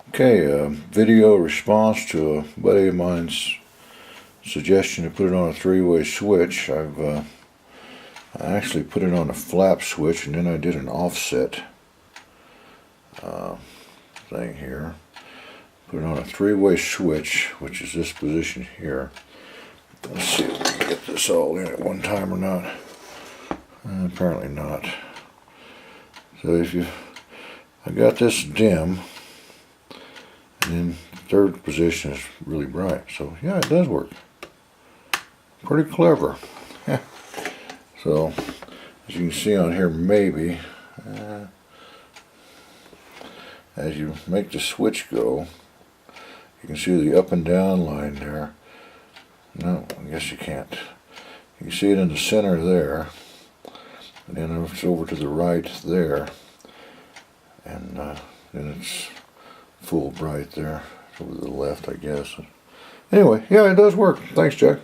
Okay, video response to a buddy of mine's suggestion to put it on a three-way switch. I actually put it on a flap switch, and then I did an offset thing here. Put it on a three-way switch, which is this position here. Let's see if we can get this all in at one time or not. Apparently not. So I got this dim, and then third position is really bright. So yeah, it does work. Pretty clever. So as you can see on here, maybe as you make the switch go, you can see the up and down line there. No, I guess you can't. You can see it in the center there, and then it's over to the right there, and then it's full bright there over to the left, I guess. Anyway, yeah, it does work. Thanks, Jack.